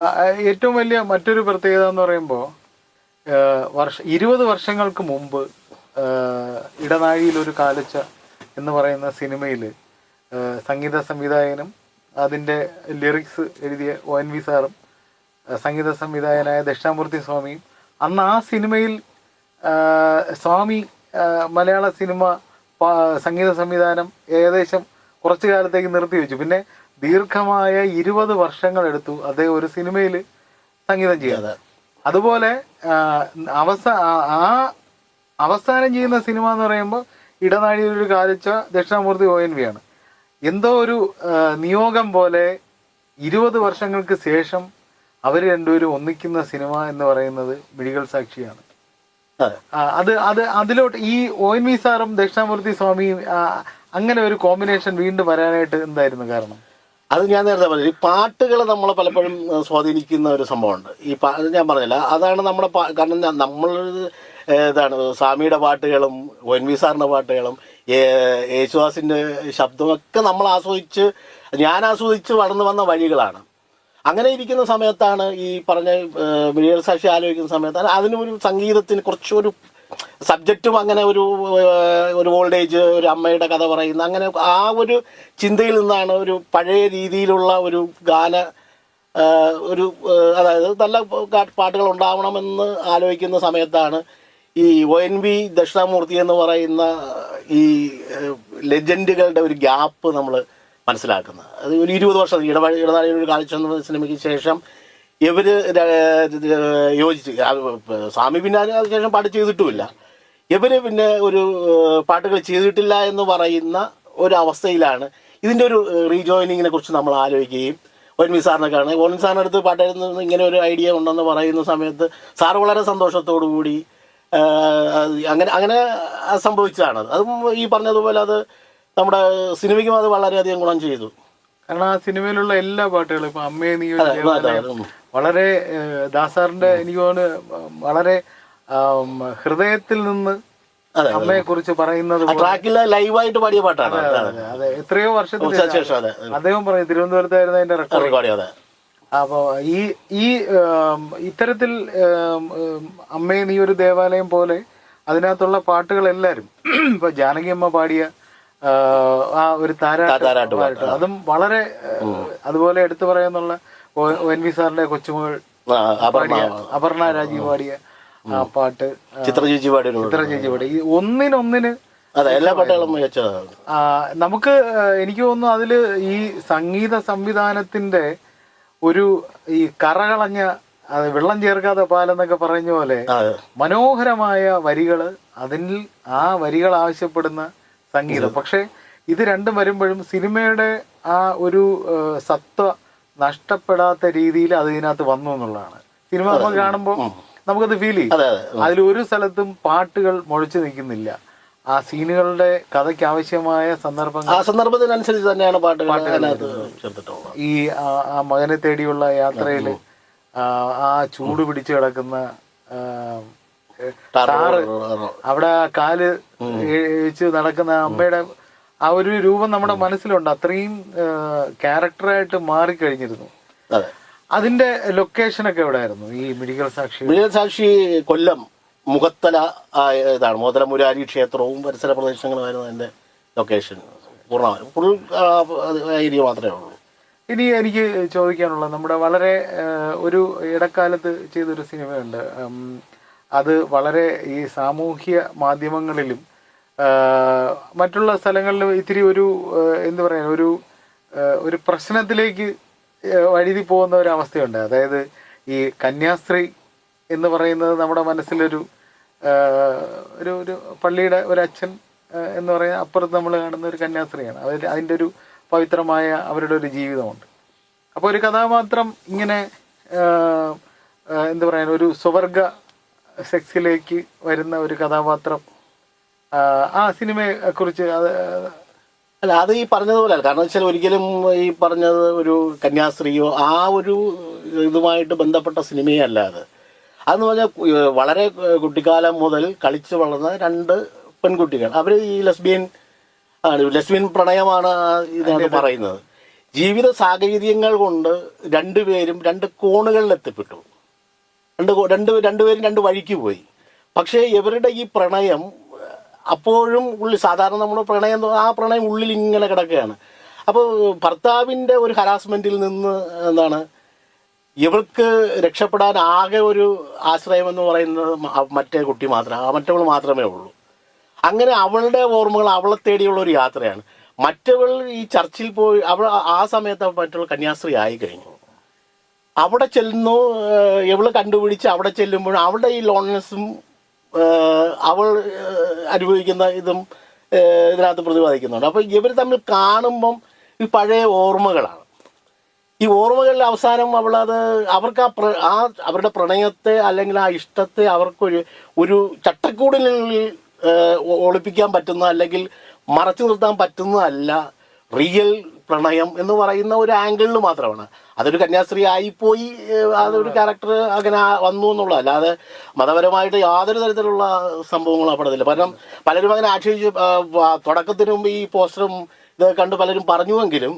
ഏറ്റവും വലിയ മറ്റൊരു പ്രത്യേകത എന്ന് പറയുമ്പോൾ 20 വർഷങ്ങൾക്ക് മുമ്പ് ഇടനാഴിയിൽ ഒരു കാലച്ച എന്ന് പറയുന്ന സിനിമയിൽ സംഗീത സംവിധായകനും അതിൻ്റെ ലിറിക്സ് എഴുതിയ ONV സാറും സംഗീത സംവിധായകനായ ദക്ഷിണാമൂർത്തി സ്വാമിയും അന്ന് ആ സിനിമയിൽ സ്വാമി മലയാള സിനിമ സംഗീത സംവിധാനം ഏകദേശം കുറച്ചു കാലത്തേക്ക് നിർത്തിവെച്ചു. പിന്നെ ദീർഘമായ 20 വർഷങ്ങളെടുത്തു അദ്ദേഹം ഒരു സിനിമയിൽ സംഗീതം ചെയ്യാതെ. അതുപോലെ അവസാനം ചെയ്യുന്ന സിനിമ എന്ന് പറയുമ്പോൾ ഇടനാഴിയിൽ ഒരു കാലിച്ച ദക്ഷിണാമൂർത്തി ONV ആണ്. എന്തോ ഒരു നിയോഗം പോലെ 20 വർഷങ്ങൾക്ക് ശേഷം അവർ രണ്ടുപേരും ഒന്നിക്കുന്ന സിനിമ എന്ന് പറയുന്നത് മിഴികൾ സാക്ഷിയാണ്. അതിലോട്ട് ഈ ONV സാറും ദക്ഷിണാമൂർത്തി സ്വാമിയും അങ്ങനെ ഒരു കോമ്പിനേഷൻ വീണ്ടും വരാനായിട്ട് എന്തായിരുന്നു കാരണം? അത് ഞാൻ നേരത്തെ പറഞ്ഞു, ഈ പാട്ടുകൾ നമ്മളെ പലപ്പോഴും സ്വാധീനിക്കുന്ന ഒരു സംഭവമുണ്ട്. ഞാൻ പറഞ്ഞില്ല, അതാണ് നമ്മുടെ കാരണം നമ്മൾ ഇതാണ് സ്വാമിയുടെ പാട്ടുകളും ONV സാറിൻ്റെ പാട്ടുകളും യേശുദാസിൻ്റെ ശബ്ദമൊക്കെ നമ്മൾ ഞാൻ ആസ്വദിച്ച് വളർന്നു വന്ന വഴികളാണ്. അങ്ങനെ ഇരിക്കുന്ന സമയത്താണ് ഈ പറഞ്ഞ മിഴികൾ സാക്ഷി ആലോചിക്കുന്ന സമയത്താണ് അതിനൊരു സംഗീതത്തിന് കുറച്ചൊരു സബ്ജക്റ്റും അങ്ങനെ ഒരു ഓൾഡ് ഒരു അമ്മയുടെ കഥ പറയുന്ന അങ്ങനെ ആ ഒരു ചിന്തയിൽ നിന്നാണ് ഒരു പഴയ രീതിയിലുള്ള ഒരു അതായത് നല്ല പാട്ടുകൾ ഉണ്ടാവണമെന്ന് ആലോചിക്കുന്ന സമയത്താണ് ഈ ONV ദക്ഷിണാമൂർത്തി എന്ന് പറയുന്ന ഈ ലെജൻഡുകളുടെ ഒരു ഗ്യാപ്പ് നമ്മൾ മനസ്സിലാക്കുന്നത്. അത് ഒരു 20 വർഷം ഇടനാഴിയിൽ ഒരു കാലിച്ച സിനിമയ്ക്ക് ശേഷം ഇവര് യോജിച്ച് സ്വാമി പിന്നെ അതിനുശേഷം പാട്ട് ചെയ്തിട്ടുമില്ല. ഇവര് പിന്നെ ഒരു പാട്ടുകൾ ചെയ്തിട്ടില്ല എന്ന് പറയുന്ന ഒരു അവസ്ഥയിലാണ് ഇതിൻ്റെ ഒരു റീജോയിനിങ്ങിനെ കുറിച്ച് നമ്മൾ ആലോചിക്കുകയും ONV സാറിനൊക്കെയാണ് ONV സാറിൻ്റെ അടുത്ത് പാട്ട് എഴുതുന്നത് ഇങ്ങനെ ഒരു ഐഡിയ ഉണ്ടെന്ന് പറയുന്ന സമയത്ത് സാറ് വളരെ സന്തോഷത്തോടു കൂടി അങ്ങനെ സംഭവിച്ചതാണ്. അതും ഈ പറഞ്ഞതുപോലെ അത് നമ്മുടെ സിനിമയ്ക്കും അത് വളരെയധികം ഗുണം ചെയ്തു. കാരണം ആ സിനിമയിലുള്ള എല്ലാ പാട്ടുകളും ഇപ്പൊ അമ്മയെ നീ വളരെ ദാസാറിന്റെ എനിക്ക് തോന്നുന്നു വളരെ ഹൃദയത്തിൽ നിന്ന് അമ്മയെ കുറിച്ച് പറയുന്നത് ലൈവായിട്ട് പാടിയ പാട്ടാണ്. അതെ, എത്രയോ വർഷത്തിന് ശേഷം അദ്ദേഹം പറയും തിരുവനന്തപുരത്തായിരുന്നു അതിന്റെ റെക്കോർഡ്. അപ്പോ ഈ ഇത്തരത്തിൽ അമ്മയെ നീ ഒരു ദേവാലയം പോലെ അതിനകത്തുള്ള പാട്ടുകൾ എല്ലാരും ഇപ്പൊ ജാനകി അമ്മ പാടിയ ആ ഒരു താരാട്ട് അതും വളരെ അതുപോലെ എടുത്തു പറയാന്നുള്ള ONV സാറിന്റെ കൊച്ചുമകൾ അപർണ രാജീവ് പാടിയ ആ പാട്ട്, ചിത്രചേച്ചി പാടി ഒന്നിനൊന്നിന് എല്ലാ പാട്ടുകളും നമുക്ക് എനിക്ക് തോന്നുന്നു അതില് ഈ സംഗീത സംവിധാനത്തിന്റെ ഒരു ഈ കറകളഞ്ഞ വെള്ളം ചേർക്കാതെ പാലെന്നൊക്കെ പറഞ്ഞ പോലെ മനോഹരമായ വരികള്, അതിൽ ആ വരികൾ ആവശ്യപ്പെടുന്ന സംഗീതം. പക്ഷെ ഇത് രണ്ടും വരുമ്പോഴും സിനിമയുടെ ആ ഒരു സത്വ നഷ്ടപ്പെടാത്ത രീതിയിൽ അത് ഇതിനകത്ത് വന്നു എന്നുള്ളതാണ്. സിനിമ നമ്മൾ കാണുമ്പോൾ നമുക്കത് ഫീൽ ചെയ്യും. അതിലൊരു സ്ഥലത്തും പാട്ടുകൾ മുഴച്ചു നിൽക്കുന്നില്ല. ആ സീനുകളുടെ കഥയ്ക്ക് ആവശ്യമായ സന്ദർഭത്തിനനുസരിച്ച് തന്നെയാണ് പാട്ടുകൾ. ഈ ആ മകനെ തേടിയുള്ള യാത്രയില് ആ ചൂട് പിടിച്ചു കിടക്കുന്ന ടാറ്, അവിടെ കാല് വെച്ച് നടക്കുന്ന അമ്മയുടെ ആ ഒരു രൂപം നമ്മുടെ മനസ്സിലുണ്ട്. അത്രയും ക്യാരക്ടറായിട്ട് മാറിക്കഴിഞ്ഞിരുന്നു. അതിന്റെ ലൊക്കേഷനൊക്കെ എവിടെയായിരുന്നു ഈ മിഴികൾ സാക്ഷി? കൊല്ലം മുഖത്തല ഇതാണ് മുതല മുരാരി ക്ഷേത്രവും പരിസര പ്രദേശങ്ങളുമായിരുന്നു അതിന്റെ ലൊക്കേഷൻ. പൂർണ്ണമായും ഫുൾ ഏരിയ മാത്രമേ ഉള്ളൂ. ഇനി എനിക്ക് ചോദിക്കാനുള്ളത്, നമ്മുടെ വളരെ ഒരു ഇടക്കാലത്ത് ചെയ്തൊരു സിനിമയുണ്ട്. അത് വളരെ ഈ സാമൂഹ്യ മാധ്യമങ്ങളിലും മറ്റുള്ള സ്ഥലങ്ങളിലും ഇത്തിരി ഒരു എന്താ പറയുക ഒരു പ്രശ്നത്തിലേക്ക് വഴുതി പോകുന്ന ഒരു അവസ്ഥയുണ്ട്. അതായത് ഈ കന്യാസ്ത്രീ എന്ന് പറയുന്നത് നമ്മുടെ മനസ്സിലൊരു ഒരു പള്ളിയുടെ ഒരു അച്ഛൻ എന്ന് പറയുന്ന അപ്പുറത്ത് നമ്മൾ കാണുന്ന ഒരു കന്യാസ്ത്രീയാണ്. അതിൻ്റെ ഒരു പവിത്രമായ അവരുടെ ഒരു ജീവിതമുണ്ട്. അപ്പോൾ ഒരു കഥാപാത്രം ഇങ്ങനെ എന്താ പറയുക ഒരു സ്വവർഗ സെക്സിലേക്ക് വരുന്ന ഒരു കഥാപാത്രം ആ സിനിമയെ കുറിച്ച് അത് ഈ പറഞ്ഞതുപോലെ അല്ല. കാരണം വെച്ചാൽ ഒരിക്കലും ഈ പറഞ്ഞത് ഒരു കന്യാസ്ത്രീയോ ആ ഒരു ഇതുമായിട്ട് ബന്ധപ്പെട്ട സിനിമയേ അല്ല അത്. അതെന്ന് പറഞ്ഞാൽ വളരെ കുട്ടിക്കാലം മുതൽ കളിച്ചു വളർന്ന 2 പെൺകുട്ടികൾ, അവർ ഈ ലെസ്ബിയൻ പ്രണയമാണ് ഇതാണ് പറയുന്നത്. ജീവിത സാഹചര്യങ്ങൾ കൊണ്ട് രണ്ടുപേരും രണ്ട് കോണുകളിൽ എത്തിപ്പെട്ടു. രണ്ടുപേരും രണ്ട് വഴിക്ക് പോയി. പക്ഷേ ഇവരുടെ ഈ പ്രണയം അപ്പോഴും ഉള്ളിൽ, സാധാരണ നമ്മുടെ പ്രണയം, ആ പ്രണയം ഉള്ളിൽ ഇങ്ങനെ കിടക്കുകയാണ്. അപ്പോൾ ഭർത്താവിൻ്റെ ഒരു ഹരാസ്മെൻറ്റിൽ നിന്ന് എന്താണ് ഇവൾക്ക് രക്ഷപ്പെടാൻ ആകെ ഒരു ആശ്രയം എന്ന് പറയുന്നത് മറ്റേ കുട്ടി മറ്റവൾ മാത്രമേ ഉള്ളൂ. അങ്ങനെ അവളുടെ ഓർമ്മകൾ അവളെ തേടിയുള്ള ഒരു യാത്രയാണ്. മറ്റവൾ ഈ ചർച്ചിൽ പോയി, ആ സമയത്ത് മറ്റവൾ കന്യാസ്ത്രീ ആയി കഴിഞ്ഞു. അവിടെ ചെല്ലുന്നു, ഇവള് കണ്ടുപിടിച്ച് അവിടെ ചെല്ലുമ്പോൾ അവളുടെ ഈ ലോൺനെസ്സും അവൾ അനുഭവിക്കുന്ന ഇതും ഇതിനകത്ത് പ്രതിപാദിക്കുന്നുണ്ട്. അപ്പോൾ ഇവർ തമ്മിൽ കാണുമ്പം ഈ പഴയ ഓർമ്മകളാണ്. ഈ ഓർമ്മകളിൽ അവസാനം അവർക്ക് അവരുടെ പ്രണയത്തെ അല്ലെങ്കിൽ ആ ഇഷ്ടത്തെ ഒരു ചട്ടക്കൂടിനുള്ളിൽ ഒളിപ്പിക്കാൻ പറ്റുന്ന അല്ലെങ്കിൽ മറച്ചു നിർത്താൻ പറ്റുന്നതല്ല റിയൽ പ്രണയം എന്ന് പറയുന്ന ഒരു ആംഗിളിൽ മാത്രമാണ്. അതൊരു കന്യാസ്ത്രീ ആയിപ്പോയി, അതൊരു ക്യാരക്ടർ അങ്ങനെ വന്നു എന്നുള്ളത്, അല്ലാതെ മതപരമായിട്ട് യാതൊരു തരത്തിലുള്ള സംഭവങ്ങളും അപ്പെടത്തില്ല. കാരണം പലരും അങ്ങനെ ആക്ഷേപിച്ച് തുടക്കത്തിന് മുമ്പ് ഈ പോസ്റ്ററും ഇത് കണ്ട് പലരും പറഞ്ഞുവെങ്കിലും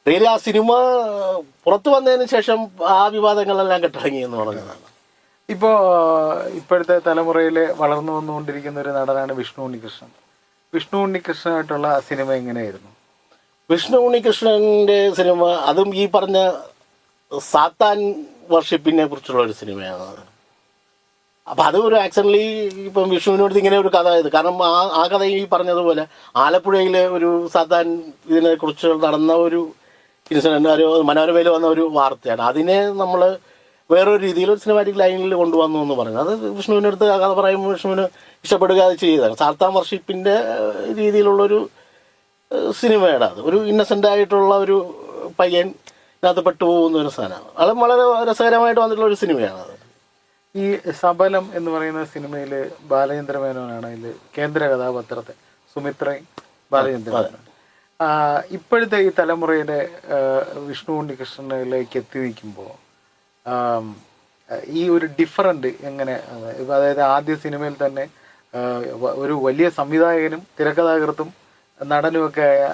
റിയലി ആ സിനിമ പുറത്തു വന്നതിന് ശേഷം ആ വിവാദങ്ങളെല്ലാം കെട്ടിറങ്ങി എന്ന് പറഞ്ഞതാണ്. ഇപ്പോഴത്തെ തലമുറയിൽ വളർന്നു വന്നുകൊണ്ടിരിക്കുന്ന ഒരു നടനാണ് വിഷ്ണു ഉണ്ണികൃഷ്ണൻ. വിഷ്ണു ഉണ്ണികൃഷ്ണനായിട്ടുള്ള സിനിമ എങ്ങനെയായിരുന്നു? വിഷ്ണു ഉണ്ണികൃഷ്ണൻ്റെ സിനിമ അതും ഈ പറഞ്ഞ സാത്താൻ വർഷിപ്പിനെ കുറിച്ചുള്ള ഒരു സിനിമയാണ്. അപ്പം അത് ഒരു ആക്ച്വലി ഇപ്പം വിഷ്ണുവിനോട് ഇങ്ങനെ ഒരു കഥ ഇത്, കാരണം ആ കഥ ഈ പറഞ്ഞതുപോലെ ആലപ്പുഴയിലെ ഒരു സാത്താൻ ഇതിനെ കുറിച്ച് നടന്ന ഒരു ഇൻസിഡൻറ്റ്, ഒരു മനോരമയിൽ വന്ന ഒരു വാർത്തയാണ്. അതിനെ നമ്മൾ വേറൊരു രീതിയിൽ ഒരു സിനിമാറ്റിക് ലൈനിൽ കൊണ്ടുവന്നു എന്ന് പറയുന്നത്. അത് വിഷ്ണുവിനടുത്ത് കഥ പറയുമ്പോൾ വിഷ്ണുവിന് ഇഷ്ടപ്പെടുക അത് ചെയ്തതാണ്. സാത്താൻ വർഷിപ്പിൻ്റെ രീതിയിലുള്ളൊരു സിനിമയാണ്. അത് ഒരു ഇന്നസെൻ്റ് ആയിട്ടുള്ള ഒരു പയ്യൻ ഇതിനകത്ത് പെട്ടുപോകുന്ന ഒരു സാധനമാണ്. അത് വളരെ രസകരമായിട്ട് വന്നിട്ടുള്ള ഒരു സിനിമയാണ് അത്. ഈ സബലം എന്ന് പറയുന്ന സിനിമയിൽ ബാലചന്ദ്ര മേനോനാണ് ഇതിൽ കേന്ദ്ര കഥാപാത്രത്തെ, സുമിത്രയും ബാലചന്ദ്ര മേനോൻ. ഇപ്പോഴത്തെ ഈ തലമുറയിലെ വിഷ്ണു ഉണ്ണികൃഷ്ണനിലേക്ക് എത്തി നിൽക്കുമ്പോൾ ഈ ഒരു ഡിഫറൻറ്റ് എങ്ങനെ, അതായത് ആദ്യ സിനിമയിൽ തന്നെ ഒരു വലിയ സംവിധായകനും തിരക്കഥാകൃത്തും നടനുമൊക്കെ ആയ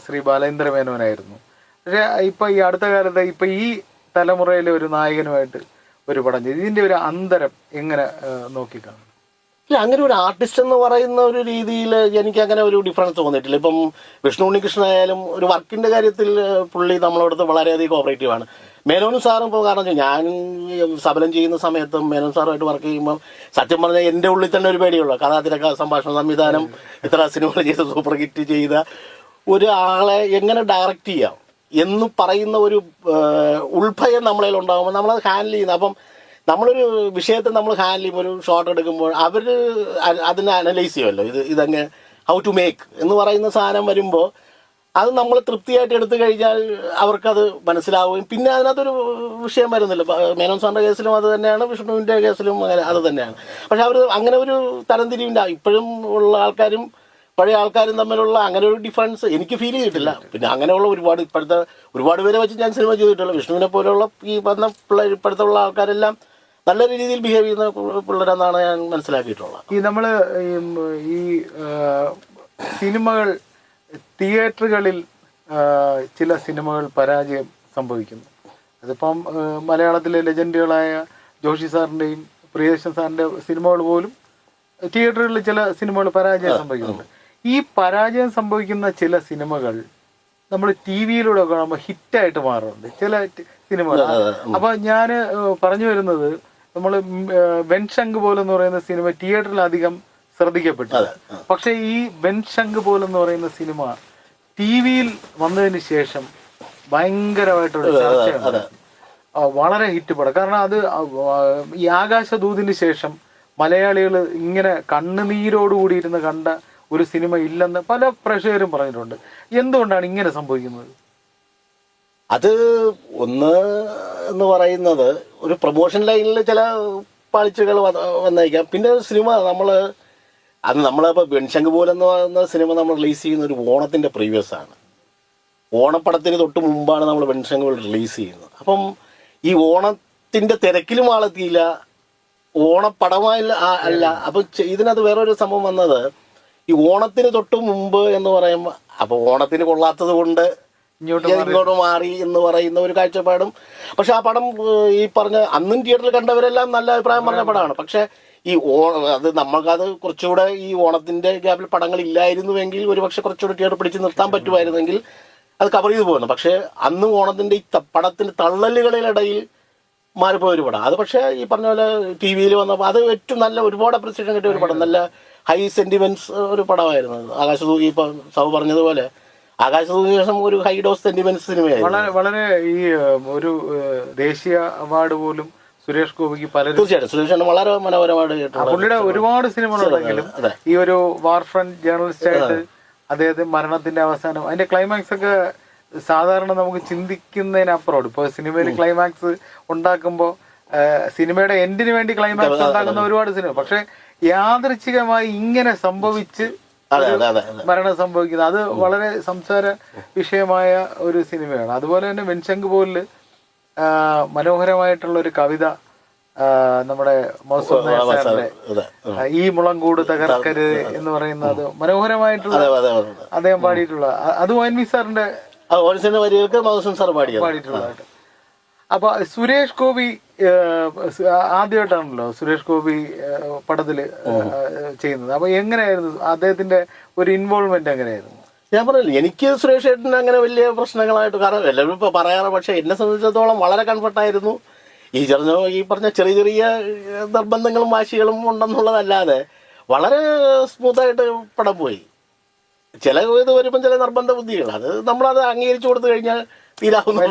ശ്രീ ബാലചന്ദ്ര മേനോനായിരുന്നു. പക്ഷേ ഇപ്പം ഈ അടുത്ത കാലത്ത് ഇപ്പം ഈ തലമുറയിലെ ഒരു നായകനുമായിട്ട് ഒരു പടം ചെയ്തു. ഇതിൻ്റെ ഒരു അന്തരം എങ്ങനെ നോക്കിക്കാണും? ഇല്ല, അങ്ങനെ ഒരു ആർട്ടിസ്റ്റ് എന്ന് പറയുന്ന ഒരു രീതിയിൽ എനിക്ക് അങ്ങനെ ഒരു ഡിഫറൻസ് തോന്നിയിട്ടില്ല. ഇപ്പം വിഷ്ണു ഉണ്ണികൃഷ്ണനായാലും ഒരു വർക്കിൻ്റെ കാര്യത്തിൽ പുള്ളി നമ്മളോടത്ത് വളരെയധികം കോപ്പറേറ്റീവാണ്. മേനോനും സാറും ഇപ്പോൾ കാരണം ഞാൻ സബലം ചെയ്യുന്ന സമയത്തും മേനോൻ സാറുമായിട്ട് വർക്ക് ചെയ്യുമ്പോൾ സത്യം പറഞ്ഞാൽ എൻ്റെ ഉള്ളിൽ തന്നെ ഒരു പേടിയുള്ളൂ. കഥാതിരക്ക സംഭാഷണ സംവിധാനം ഇത്ര സിനിമകൾ ചെയ്ത് സൂപ്പർ ഹിറ്റ് ചെയ്ത ഒരാളെ എങ്ങനെ ഡയറക്റ്റ് ചെയ്യാം എന്ന് പറയുന്ന ഒരു ഉൾഭയം നമ്മളതിൽ ഉണ്ടാകുമ്പോൾ നമ്മളത് ഹാൻഡിൽ ചെയ്യുന്നത്. അപ്പം നമ്മളൊരു വിഷയത്തെ നമ്മൾ ഹാൻഡിൽ ചെയ്യുമ്പോൾ ഒരു ഷോട്ട് എടുക്കുമ്പോൾ അവർ അതിനെ അനലൈസ് ചെയ്യുമല്ലോ, ഇതങ്ങ് ഹൗ ടു മേക്ക് എന്ന് പറയുന്ന സാധനം വരുമ്പോൾ അത് നമ്മൾ തൃപ്തിയായിട്ട് എടുത്തു കഴിഞ്ഞാൽ അവർക്കത് മനസ്സിലാവുകയും പിന്നെ അതിനകത്തൊരു വിഷയം വരുന്നില്ല. മേനോൻ സാറിൻ്റെ കേസിലും അത് തന്നെയാണ്, വിഷ്ണുവിൻ്റെ കേസിലും അത് തന്നെയാണ്. പക്ഷെ അവർ അങ്ങനെ ഒരു തരംതിരിവില്ല. ഇപ്പോഴും ഉള്ള ആൾക്കാരും പഴയ ആൾക്കാരും തമ്മിലുള്ള അങ്ങനെ ഒരു ഡിഫറൻസ് എനിക്ക് ഫീൽ ചെയ്തിട്ടില്ല. പിന്നെ അങ്ങനെയുള്ള ഇപ്പോഴത്തെ ഒരുപാട് പേരെ വെച്ച് ഞാൻ സിനിമ ചെയ്തിട്ടുള്ള വിഷ്ണുവിനെ പോലെയുള്ള ഈ പറഞ്ഞ പിള്ളേർ ഇപ്പോഴത്തെ ഉള്ള ആൾക്കാരെല്ലാം നല്ല രീതിയിൽ ബിഹേവ് ചെയ്യുന്ന പിള്ളേരെന്നാണ് ഞാൻ മനസ്സിലാക്കിയിട്ടുള്ളത്. നമ്മൾ ഈ സിനിമകൾ തിയേറ്ററുകളിൽ ചില സിനിമകൾ പരാജയം സംഭവിക്കുന്നു. അതിപ്പം മലയാളത്തിലെ ലെജൻഡുകളായ ജോഷി സാറിൻ്റെയും പ്രിയദർശൻ സാറിൻ്റെ സിനിമകൾ പോലും തിയേറ്ററുകളിൽ ചില സിനിമകൾ പരാജയം സംഭവിക്കുന്നുണ്ട്. ഈ പരാജയം സംഭവിക്കുന്ന ചില സിനിമകൾ നമ്മൾ ടി വിയിലൂടെ കാണുമ്പോൾ ഹിറ്റായിട്ട് മാറുന്നുണ്ട് ചില സിനിമകൾ. അപ്പോൾ ഞാൻ പറഞ്ഞു വരുന്നത്, നമ്മൾ വെൻശങ്ക് പോലെന്ന് പറയുന്ന സിനിമ തിയേറ്ററിൽ അധികം ശ്രദ്ധിക്കപ്പെട്ടത്. പക്ഷെ ഈ വെൻശങ്ക് പോലെന്ന് പറയുന്ന സിനിമ ടി വിയിൽ വന്നതിന് ശേഷം ഭയങ്കരമായിട്ടുള്ള ചർച്ചയാണ്. വളരെ ഹിറ്റ് പടം. കാരണം അത് ഈ ആകാശദൂതിന് ശേഷം മലയാളികൾ ഇങ്ങനെ കണ്ണുനീരോടുകൂടി ഇരുന്ന് കണ്ട ഒരു സിനിമ ഇല്ലെന്ന് പല പ്രേക്ഷകരും പറഞ്ഞിട്ടുണ്ട്. എന്തുകൊണ്ടാണ് ഇങ്ങനെ സംഭവിക്കുന്നത്? അത് ഒന്ന് എന്ന് പറയുന്നത് ഒരു പ്രൊമോഷൻ ലൈനിൽ ചില പാളിച്ചകൾ വന്നേക്കാം. പിന്നെ സിനിമ നമ്മളിപ്പോൾ വെൺശങ്ക് പോലെന്ന് പറയുന്ന സിനിമ നമ്മൾ റിലീസ് ചെയ്യുന്ന ഒരു ഓണത്തിൻ്റെ പ്രീവിയസ് ആണ്. ഓണപ്പടത്തിന് തൊട്ട് മുമ്പാണ് നമ്മൾ വെൺശങ്ക് റിലീസ് ചെയ്യുന്നത്. അപ്പം ഈ ഓണത്തിൻ്റെ തിരക്കിലും ആളെത്തിയില്ല, ഓണപ്പടമായില്ല അല്ല. അപ്പം ഇതിനകത്ത് വേറൊരു സംഭവം വന്നത്, ഈ ഓണത്തിന് തൊട്ട് മുമ്പ് എന്ന് പറയുമ്പോൾ അപ്പോൾ ഓണത്തിന് കൊള്ളാത്തത് കൊണ്ട് ഇങ്ങോട്ട് മാറി എന്ന് പറയുന്ന ഒരു കാഴ്ചപ്പാടും. പക്ഷെ ആ പടം ഈ പറഞ്ഞ അന്നും തിയേറ്ററിൽ കണ്ടവരെല്ലാം നല്ല അഭിപ്രായം പറഞ്ഞ പടമാണ്. പക്ഷെ ഈ അത് നമ്മൾക്കത് കുറച്ചുകൂടെ ഈ ഓണത്തിന്റെ ഗ്യാപ്പിൽ പടങ്ങൾ ഇല്ലായിരുന്നുവെങ്കിൽ ഒരുപക്ഷെ കുറച്ചുകൂടെ തിയേറ്റർ പിടിച്ച് നിർത്താൻ പറ്റുമായിരുന്നെങ്കിൽ അത് കവർ ചെയ്ത് പോകുന്നു. പക്ഷെ അന്ന് ഓണത്തിന്റെ ഈ പടത്തിന്റെ തള്ളലുകളിലിടയിൽ മാറിപ്പോയ ഒരു പടം അത്. പക്ഷേ ഈ പറഞ്ഞ പോലെ ടി വിയിൽ വന്നപ്പോൾ അത് ഏറ്റവും നല്ല ഒരുപാട് അപ്രിസിയേഷൻ കിട്ടിയ ഒരു പടം, നല്ല ഹൈ സെന്റിമെന്റ്സ് ഒരു പടമായിരുന്നു. ആകാശദൂതി ഇപ്പം സൗ പറഞ്ഞതുപോലെ ആകാശദൂതിന് ശേഷം ഒരു ഹൈ ഡോസ് സെന്റിമെന്റ്സ് സിനിമയായിരുന്നു. വളരെ ഈ ഒരു ദേശീയ അവാർഡ് പോലും സുരേഷ് ഗോപിക്ക് പലരും. തീർച്ചയായിട്ടും സുരേഷ് വളരെ മനോഹരമായിട്ട് പുള്ളിയുടെ ഒരുപാട് സിനിമകളുണ്ടെങ്കിലും ഈ ഒരു വാർ ഫ്രണ്ട് ജേർണലിസ്റ്റ് ആയിട്ട് അദ്ദേഹത്തെ മരണത്തിന്റെ അവസാനം അതിന്റെ ക്ലൈമാക്സ് ഒക്കെ സാധാരണ നമുക്ക് ചിന്തിക്കുന്നതിനപ്പുറം. ഇപ്പൊ സിനിമയിൽ ക്ലൈമാക്സ് ഉണ്ടാക്കുമ്പോൾ സിനിമയുടെ എൻഡിന് വേണ്ടി ക്ലൈമാക്സ് ഉണ്ടാക്കുന്ന ഒരുപാട് സിനിമ, പക്ഷെ യാദൃച്ഛികമായി ഇങ്ങനെ സംഭവിച്ച് മരണം സംഭവിക്കുന്നത് അത് വളരെ സംസാര വിഷയമായ ഒരു സിനിമയാണ്. അതുപോലെ തന്നെ വെൺശങ്ക് പോലില് മനോഹരമായിട്ടുള്ള ഒരു കവിത നമ്മുടെ സാറിന്റെ ഈ മുളങ്കൂട് തകർക്കരുത് എന്ന് പറയുന്നത് മനോഹരമായിട്ടുള്ള അദ്ദേഹം പാടിയിട്ടുള്ള അത് ONV സാറിന്റെ പാടിയിട്ടുള്ളതായിട്ട്. അപ്പൊ സുരേഷ് ഗോപി ആദ്യമായിട്ടാണല്ലോ സുരേഷ് ഗോപി പടത്തില് ചെയ്യുന്നത്. അപ്പൊ എങ്ങനെയായിരുന്നു അദ്ദേഹത്തിന്റെ ഒരു ഇൻവോൾവ്മെന്റ് എങ്ങനെയായിരുന്നു? ഞാൻ പറഞ്ഞില്ല, എനിക്ക് സുരേഷ് ഏട്ടന് അങ്ങനെ വലിയ പ്രശ്നങ്ങളായിട്ട്, കാരണം എല്ലാവരും ഇപ്പൊ പറയാറ്, പക്ഷെ എന്നെ സംബന്ധിച്ചിടത്തോളം വളരെ കംഫർട്ടായിരുന്നു. ഈ പറഞ്ഞ ചെറിയ ചെറിയ നിർബന്ധങ്ങളും വാശികളും ഉണ്ടെന്നുള്ളതല്ലാതെ വളരെ സ്മൂത്തായിട്ട് പടം പോയി. ചില ഇത് വരുമ്പം ചില നിർബന്ധ ബുദ്ധികൾ അത് നമ്മളത് അംഗീകരിച്ചു കൊടുത്തു കഴിഞ്ഞാൽ തീരാവുന്ന